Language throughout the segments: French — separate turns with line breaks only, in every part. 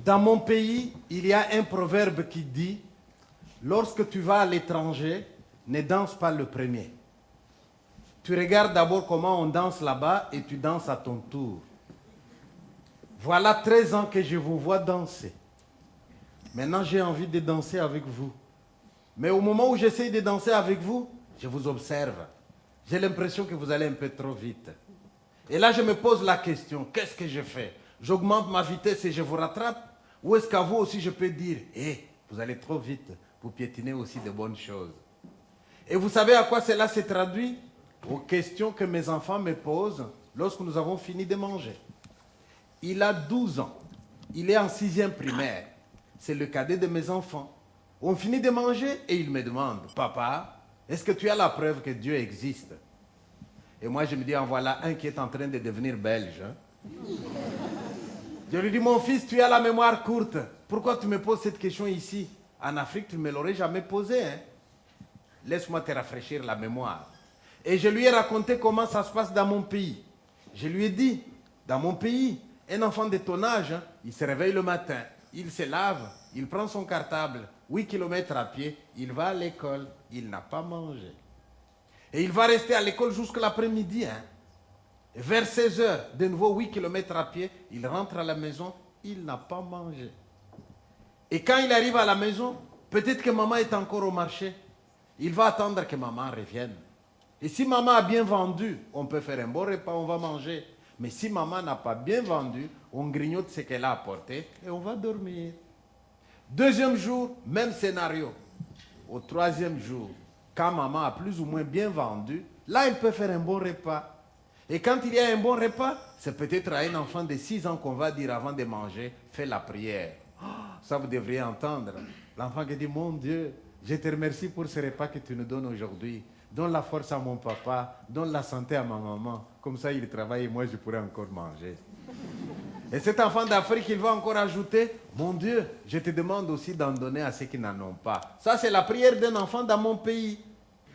Dans mon pays, il y a un proverbe qui dit « Lorsque tu vas à l'étranger, ne danse pas le premier. Tu regardes d'abord comment on danse là-bas et tu danses à ton tour. » Voilà 13 ans que je vous vois danser. Maintenant, j'ai envie de danser avec vous. Mais au moment où j'essaie de danser avec vous, je vous observe. J'ai l'impression que vous allez un peu trop vite. Et là, je me pose la question, qu'est-ce que je fais? J'augmente ma vitesse et je vous rattrape? Ou est-ce qu'à vous aussi, je peux dire, vous allez trop vite, vous piétinez aussi de bonnes choses. Et vous savez à quoi cela se traduit? Aux questions que mes enfants me posent lorsque nous avons fini de manger. Il a 12 ans. Il est en 6e primaire. C'est le cadet de mes enfants. On finit de manger et il me demande, « Papa, est-ce que tu as la preuve que Dieu existe ?» Et moi, je me dis, en voilà un qui est en train de devenir belge. Hein? Je lui dis, mon fils, tu as la mémoire courte. Pourquoi tu me poses cette question ici? En Afrique, tu ne me l'aurais jamais posée. Hein? Laisse-moi te rafraîchir la mémoire. Et je lui ai raconté comment ça se passe dans mon pays. Je lui ai dit, dans mon pays, un enfant de ton âge, hein, il se réveille le matin, il se lave, il prend son cartable, 8 km à pied, il va à l'école, il n'a pas mangé. Et il va rester à l'école jusqu'à l'après-midi. Hein. Vers 16 heures, de nouveau 8 km à pied, il rentre à la maison, il n'a pas mangé. Et quand il arrive à la maison, peut-être que maman est encore au marché. Il va attendre que maman revienne. Et si maman a bien vendu, on peut faire un bon repas, on va manger. Mais si maman n'a pas bien vendu, on grignote ce qu'elle a apporté et on va dormir. Deuxième jour, même scénario. Au troisième jour, quand maman a plus ou moins bien vendu, là, elle peut faire un bon repas. Et quand il y a un bon repas, c'est peut-être à un enfant de 6 ans qu'on va dire avant de manger, fais la prière. Oh, ça, vous devriez entendre. L'enfant qui dit, mon Dieu, je te remercie pour ce repas que tu nous donnes aujourd'hui. Donne la force à mon papa, donne la santé à ma maman. Comme ça, il travaille et moi, je pourrais encore manger. Et cet enfant d'Afrique, il va encore ajouter, mon Dieu, je te demande aussi d'en donner à ceux qui n'en ont pas. Ça, c'est la prière d'un enfant dans mon pays.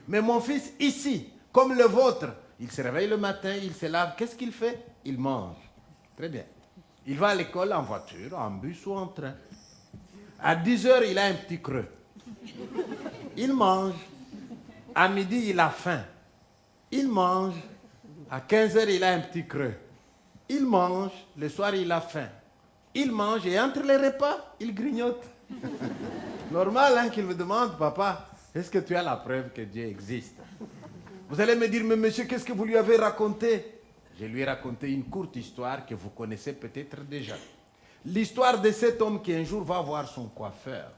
Mais mon fils, ici, comme le vôtre, il se réveille le matin, il se lave. Qu'est-ce qu'il fait? Il mange. Très bien. Il va à l'école en voiture, en bus ou en train. À 10 heures, il a un petit creux. Il mange. À midi, il a faim. Il mange. À 15 heures, il a un petit creux. Il mange. Le soir, il a faim. Il mange et entre les repas, il grignote. Normal hein, qu'il me demande, papa, est-ce que tu as la preuve que Dieu existe? Vous allez me dire, mais monsieur, qu'est-ce que vous lui avez raconté? Je lui ai raconté une courte histoire que vous connaissez peut-être déjà. L'histoire de cet homme qui un jour va voir son coiffeur.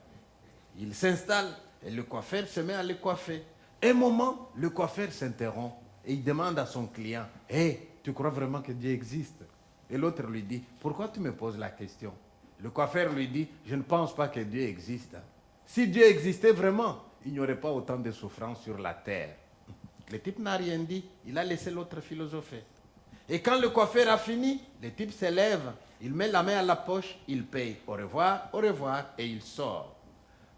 Il s'installe et le coiffeur se met à le coiffer. Un moment, le coiffeur s'interrompt et il demande à son client, « Hey, tu crois vraiment que Dieu existe ?» Et l'autre lui dit, « Pourquoi tu me poses la question ?» Le coiffeur lui dit, « Je ne pense pas que Dieu existe. Si Dieu existait vraiment, il n'y aurait pas autant de souffrances sur la terre. » Le type n'a rien dit, il a laissé l'autre philosopher. Et quand le coiffeur a fini, le type se lève, il met la main à la poche, il paye, au revoir, et il sort.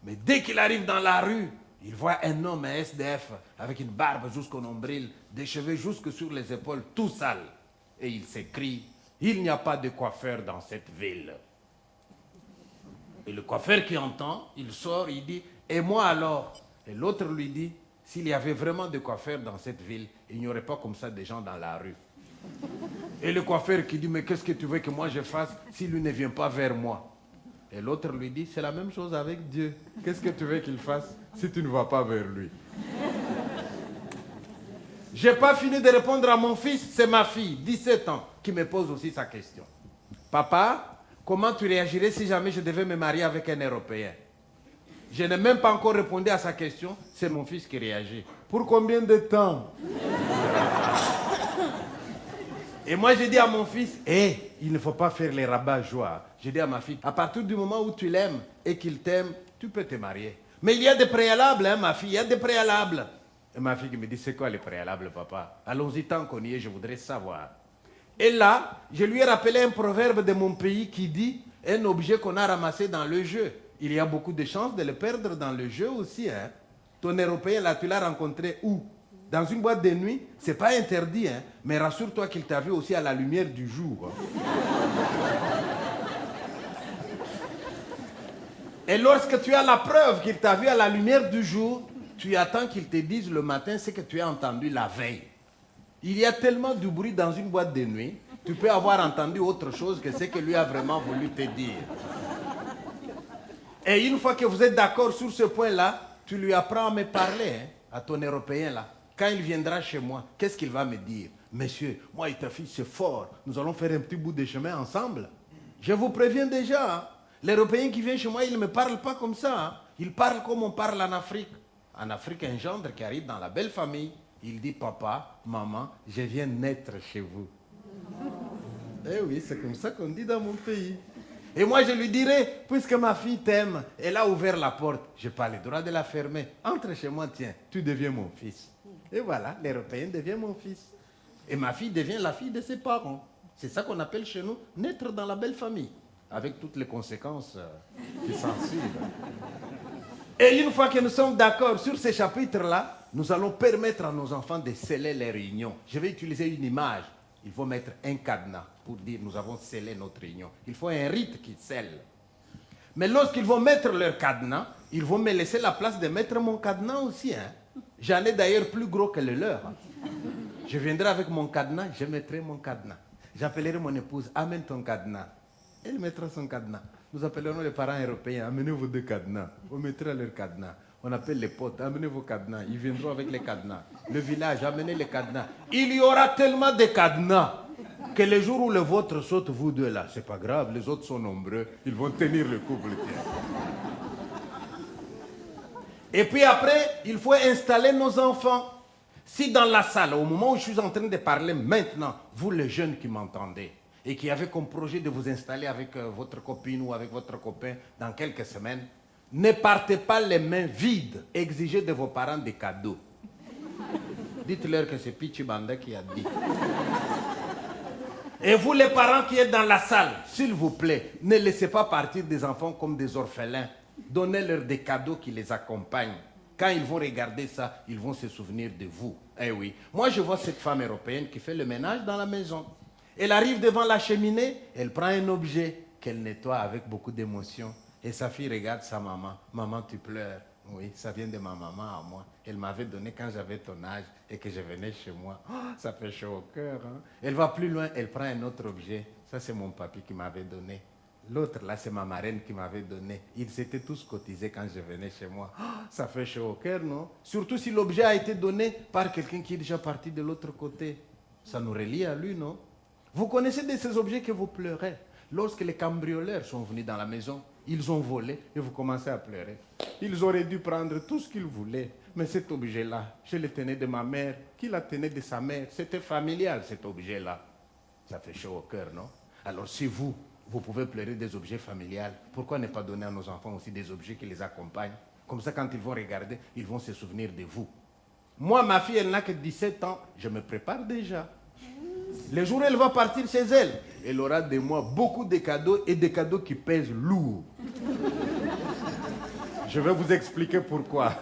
Mais dès qu'il arrive dans la rue, il voit un homme, un SDF, avec une barbe jusqu'au nombril, des cheveux jusque sur les épaules, tout sale. Et il s'écrie, « Il n'y a pas de coiffeur dans cette ville. » Et le coiffeur qui entend, il sort, il dit, « Et moi alors ?» Et l'autre lui dit, « S'il y avait vraiment de coiffeurs dans cette ville, il n'y aurait pas comme ça des gens dans la rue. » Et le coiffeur qui dit, « Mais qu'est-ce que tu veux que moi je fasse si lui ne vient pas vers moi ?» Et l'autre lui dit, c'est la même chose avec Dieu. Qu'est-ce que tu veux qu'il fasse si tu ne vas pas vers lui? Je n'ai pas fini de répondre à mon fils, c'est ma fille, 17 ans, qui me pose aussi sa question. Papa, comment tu réagirais si jamais je devais me marier avec un Européen? Je n'ai même pas encore répondu à sa question, c'est mon fils qui réagit. Pour combien de temps? Et moi, je dis à mon fils, il ne faut pas faire les rabat-joie. Je dis à ma fille, à partir du moment où tu l'aimes et qu'il t'aime, tu peux te marier. Mais il y a des préalables, hein, ma fille, il y a des préalables. Et ma fille me dit, c'est quoi les préalables, papa? Allons-y, tant qu'on y est, je voudrais savoir. Et là, je lui ai rappelé un proverbe de mon pays qui dit, un objet qu'on a ramassé dans le jeu. Il y a beaucoup de chances de le perdre dans le jeu aussi. Hein. Ton Européen, là, tu l'as rencontré où? Dans une boîte de nuit, c'est pas interdit, hein, mais rassure-toi qu'il t'a vu aussi à la lumière du jour. Et lorsque tu as la preuve qu'il t'a vu à la lumière du jour, tu attends qu'il te dise le matin ce que tu as entendu la veille. Il y a tellement de bruit dans une boîte de nuit, tu peux avoir entendu autre chose que ce que lui a vraiment voulu te dire. Et une fois que vous êtes d'accord sur ce point-là, tu lui apprends à me parler, hein, à ton Européen là. Quand il viendra chez moi, qu'est-ce qu'il va me dire? Monsieur, moi et ta fille, c'est fort. Nous allons faire un petit bout de chemin ensemble. Je vous préviens déjà, hein, l'Européen qui vient chez moi, il ne me parle pas comme ça. Hein. Il parle comme on parle en Afrique. En Afrique, un gendre qui arrive dans la belle famille, il dit, papa, maman, je viens naître chez vous. Eh oui, c'est comme ça qu'on dit dans mon pays. Et moi, je lui dirais, puisque ma fille t'aime, elle a ouvert la porte, je n'ai pas le droit de la fermer. Entre chez moi, tiens, tu deviens mon fils. Et voilà, l'Européen devient mon fils. Et ma fille devient la fille de ses parents. C'est ça qu'on appelle chez nous naître dans la belle famille, avec toutes les conséquences qui s'en suivent. Et une fois que nous sommes d'accord sur ces chapitres-là, nous allons permettre à nos enfants de sceller les réunions. Je vais utiliser une image. Il faut mettre un cadenas pour dire nous avons scellé notre réunion. Il faut un rite qui scelle. Mais lorsqu'ils vont mettre leur cadenas, ils vont me laisser la place de mettre mon cadenas aussi. Hein. J'en ai d'ailleurs plus gros que le leur. Je viendrai avec mon cadenas, je mettrai mon cadenas. J'appellerai mon épouse, amène ton cadenas. Elle mettra son cadenas. Nous appellerons les parents européens, amenez vos 2 cadenas. On mettra leur cadenas. On appelle les potes, amenez vos cadenas. Ils viendront avec les cadenas. Le village, amenez les cadenas. Il y aura tellement de cadenas que le jour où le vôtre saute, vous deux là, c'est pas grave, les autres sont nombreux, ils vont tenir le couple. Et puis après, il faut installer nos enfants. Si dans la salle, au moment où je suis en train de parler maintenant, vous les jeunes qui m'entendez, et qui avez comme projet de vous installer avec votre copine ou avec votre copain dans quelques semaines, ne partez pas les mains vides, exigez de vos parents des cadeaux. Dites-leur que c'est Pichi Banda qui a dit. Et vous les parents qui êtes dans la salle, s'il vous plaît, ne laissez pas partir des enfants comme des orphelins. Donnez-leur des cadeaux qui les accompagnent. Quand ils vont regarder ça, ils vont se souvenir de vous. Eh oui. Moi, je vois cette femme européenne qui fait le ménage dans la maison. Elle arrive devant la cheminée, elle prend un objet qu'elle nettoie avec beaucoup d'émotion. Et sa fille regarde sa maman. Maman, tu pleures. Oui, ça vient de ma maman à moi. Elle m'avait donné quand j'avais ton âge et que je venais chez moi. Oh, ça fait chaud au cœur. Hein? Elle va plus loin, elle prend un autre objet. Ça, c'est mon papy qui m'avait donné. L'autre, là, c'est ma marraine qui m'avait donné. Ils s'étaient tous cotisés quand je venais chez moi. Oh, ça fait chaud au cœur, non? Surtout si l'objet a été donné par quelqu'un qui est déjà parti de l'autre côté. Ça nous relie à lui, non? Vous connaissez de ces objets que vous pleurez. Lorsque les cambrioleurs sont venus dans la maison, ils ont volé et vous commencez à pleurer. Ils auraient dû prendre tout ce qu'ils voulaient. Mais cet objet-là, je le tenais de ma mère, qui la tenait de sa mère. C'était familial, cet objet-là. Ça fait chaud au cœur, non? Alors si vous pouvez pleurer des objets familiales, pourquoi ne pas donner à nos enfants aussi des objets qui les accompagnent? Comme ça, quand ils vont regarder, ils vont se souvenir de vous. Moi, ma fille, elle n'a que 17 ans. Je me prépare déjà. Le jour où elle va partir chez elle, elle aura de moi beaucoup de cadeaux et des cadeaux qui pèsent lourd. Je vais vous expliquer pourquoi.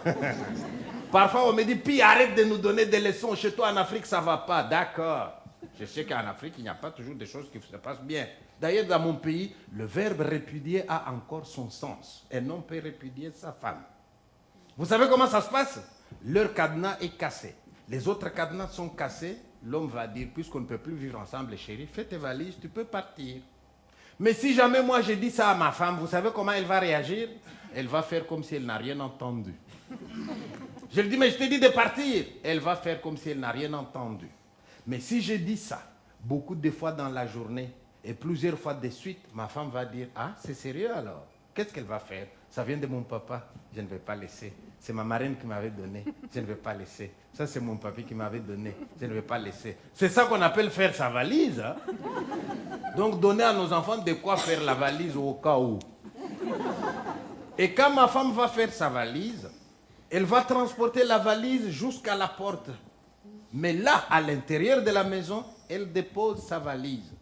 Parfois, on me dit, Pi, arrête de nous donner des leçons. Chez toi, en Afrique, ça ne va pas. D'accord. Je sais qu'en Afrique, il n'y a pas toujours des choses qui se passent bien. D'ailleurs, dans mon pays, le verbe répudier a encore son sens. Un homme peut répudier sa femme. Vous savez comment ça se passe? Leur cadenas est cassé. Les autres cadenas sont cassés. L'homme va dire, puisqu'on ne peut plus vivre ensemble, chérie, fais tes valises, tu peux partir. Mais si jamais moi je dis ça à ma femme, vous savez comment elle va réagir? Elle va faire comme si elle n'a rien entendu. Je lui dis, mais je t'ai dit de partir. Elle va faire comme si elle n'a rien entendu. Mais si je dis ça, beaucoup de fois dans la journée, et plusieurs fois de suite, ma femme va dire, ah, c'est sérieux alors? Qu'est-ce qu'elle va faire? Ça vient de mon papa, je ne vais pas laisser. C'est ma marraine qui m'avait donné, je ne vais pas laisser. Ça, c'est mon papy qui m'avait donné, je ne vais pas laisser. C'est ça qu'on appelle faire sa valise. Hein? Donc, donner à nos enfants de quoi faire la valise au cas où. Et quand ma femme va faire sa valise, elle va transporter la valise jusqu'à la porte. Mais là, à l'intérieur de la maison, elle dépose sa valise.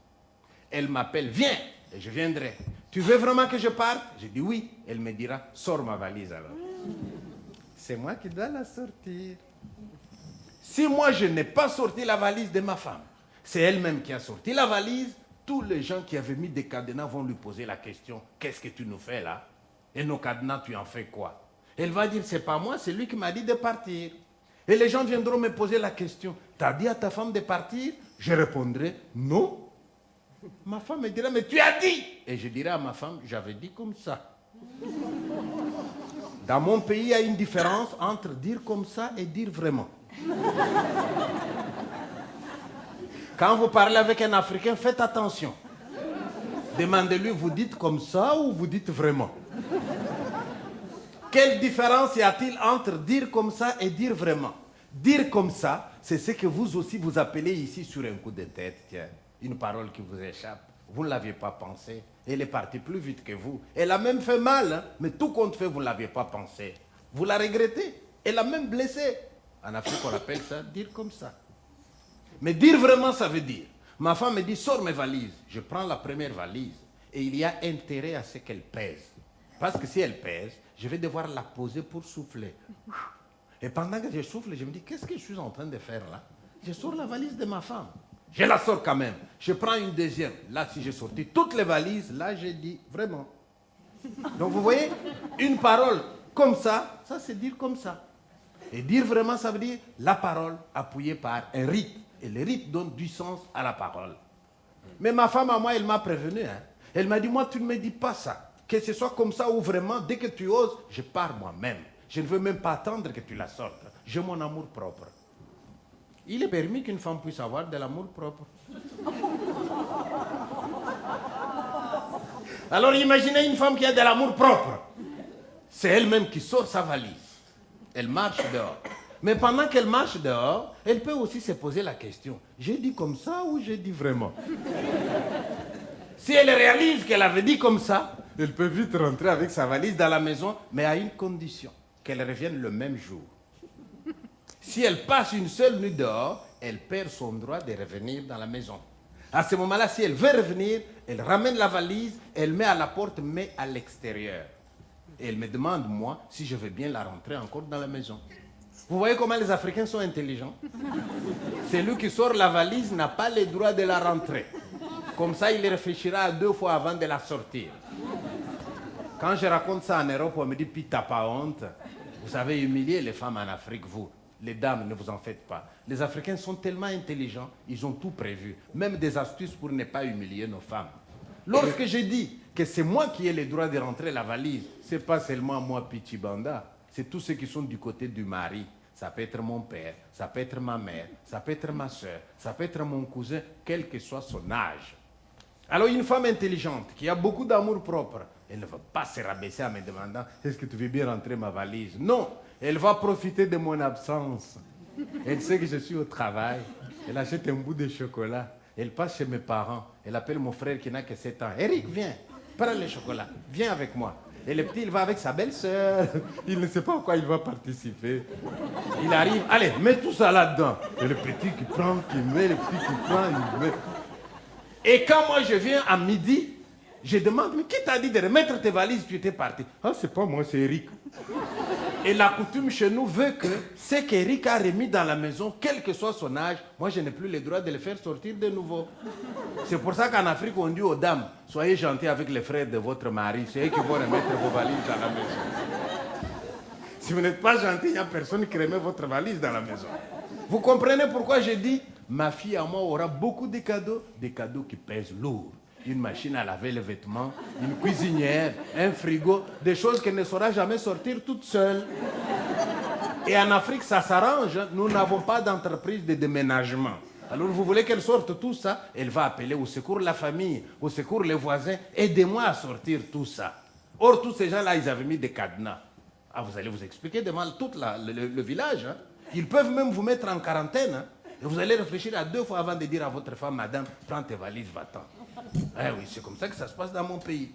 Elle m'appelle, viens, et je viendrai. Tu veux vraiment que je parte? Je dis oui. Elle me dira, sors ma valise alors. C'est moi qui dois la sortir. Si moi je n'ai pas sorti la valise de ma femme, c'est elle-même qui a sorti la valise, tous les gens qui avaient mis des cadenas vont lui poser la question, qu'est-ce que tu nous fais là? Et nos cadenas, tu en fais quoi? Elle va dire, c'est pas moi, c'est lui qui m'a dit de partir. Et les gens viendront me poser la question, t'as dit à ta femme de partir? Je répondrai, non. Ma femme me dira, mais tu as dit. Et je dirai à ma femme, j'avais dit comme ça. Dans mon pays, il y a une différence entre dire comme ça et dire vraiment. Quand vous parlez avec un Africain, faites attention. Demandez-lui, vous dites comme ça ou vous dites vraiment? Quelle différence y a-t-il entre dire comme ça et dire vraiment? Dire comme ça, c'est ce que vous aussi vous appelez ici sur un coup de tête, tiens. Une parole qui vous échappe. Vous ne l'aviez pas pensé. Elle est partie plus vite que vous. Elle a même fait mal, hein? Mais tout compte fait, vous ne l'aviez pas pensé. Vous la regrettez. Elle a même blessé. En Afrique, on appelle ça dire comme ça. Mais dire vraiment, ça veut dire. Ma femme me dit, sors mes valises. Je prends la première valise. Et il y a intérêt à ce qu'elle pèse. Parce que si elle pèse, je vais devoir la poser pour souffler. Et pendant que je souffle, je me dis, qu'est-ce que je suis en train de faire là? Je sors la valise de ma femme. Je la sors quand même. Je prends une deuxième. Là, si j'ai sorti toutes les valises, là, j'ai dit vraiment. Donc, vous voyez, une parole comme ça c'est dire comme ça. Et dire vraiment, ça veut dire la parole appuyée par un rite. Et le rite donne du sens à la parole. Mais ma femme, à moi, elle m'a prévenu. Hein. Elle m'a dit, moi, tu ne me dis pas ça. Que ce soit comme ça ou vraiment, dès que tu oses, je pars moi-même. Je ne veux même pas attendre que tu la sortes. J'ai mon amour propre. Il est permis qu'une femme puisse avoir de l'amour propre. Alors imaginez une femme qui a de l'amour propre. C'est elle-même qui sort sa valise. Elle marche dehors. Mais pendant qu'elle marche dehors, elle peut aussi se poser la question. J'ai dit comme ça ou j'ai dit vraiment? Si elle réalise qu'elle avait dit comme ça, elle peut vite rentrer avec sa valise dans la maison, mais à une condition, qu'elle revienne le même jour. Si elle passe une seule nuit dehors, elle perd son droit de revenir dans la maison. À ce moment-là, si elle veut revenir, elle ramène la valise, elle met à la porte, mais à l'extérieur. Et elle me demande, moi, si je veux bien la rentrer encore dans la maison. Vous voyez comment les Africains sont intelligents? Celui qui sort la valise n'a pas le droit de la rentrer. Comme ça, il réfléchira à 2 fois avant de la sortir. Quand je raconte ça en Europe, on me dit, puis t'as pas honte? Vous savez humilier les femmes en Afrique, vous. Les dames, ne vous en faites pas. Les Africains sont tellement intelligents, ils ont tout prévu. Même des astuces pour ne pas humilier nos femmes. Lorsque je dis que c'est moi qui ai le droit de rentrer la valise, c'est pas seulement moi, Pichibanda. C'est tous ceux qui sont du côté du mari. Ça peut être mon père, ça peut être ma mère, ça peut être ma soeur, ça peut être mon cousin, quel que soit son âge. Alors une femme intelligente, qui a beaucoup d'amour propre, elle ne va pas se rabaisser en me demandant « Est-ce que tu veux bien rentrer ma valise ?» Non, elle va profiter de mon absence. Elle sait que je suis au travail. Elle achète un bout de chocolat. Elle passe chez mes parents. Elle appelle mon frère qui n'a que 7 ans. « Eric, viens, prends le chocolat, viens avec moi. » Et le petit, il va avec sa belle-sœur. Il ne sait pas à quoi il va participer. Il arrive, allez, mets tout ça là-dedans. Et le petit qui prend, qui met, le petit qui prend, il met. Et quand moi je viens à midi, je demande, mais qui t'a dit de remettre tes valises, tu étais parti? Ah, c'est pas moi, c'est Eric. Et la coutume chez nous veut que ce qu'Eric a remis dans la maison, quel que soit son âge, moi je n'ai plus le droit de le faire sortir de nouveau. C'est pour ça qu'en Afrique, on dit aux dames, soyez gentils avec les frères de votre mari, c'est eux qui vont remettre vos valises dans la maison. Si vous n'êtes pas gentil, il n'y a personne qui remet votre valise dans la maison. Vous comprenez pourquoi je dis, ma fille à moi aura beaucoup de cadeaux qui pèsent lourd. Une machine à laver les vêtements, une cuisinière, un frigo, des choses qu'elle ne saura jamais sortir toute seule. Et en Afrique, ça s'arrange. Nous n'avons pas d'entreprise de déménagement. Alors vous voulez qu'elle sorte tout ça, elle va appeler au secours la famille, au secours les voisins, aidez-moi à sortir tout ça. Or, tous ces gens-là, ils avaient mis des cadenas. Ah, vous allez vous expliquer devant tout le village. Hein. Ils peuvent même vous mettre en quarantaine. Hein. Et vous allez réfléchir à 2 fois avant de dire à votre femme, madame, prends tes valises, va-t'en. Eh oui, c'est comme ça que ça se passe dans mon pays.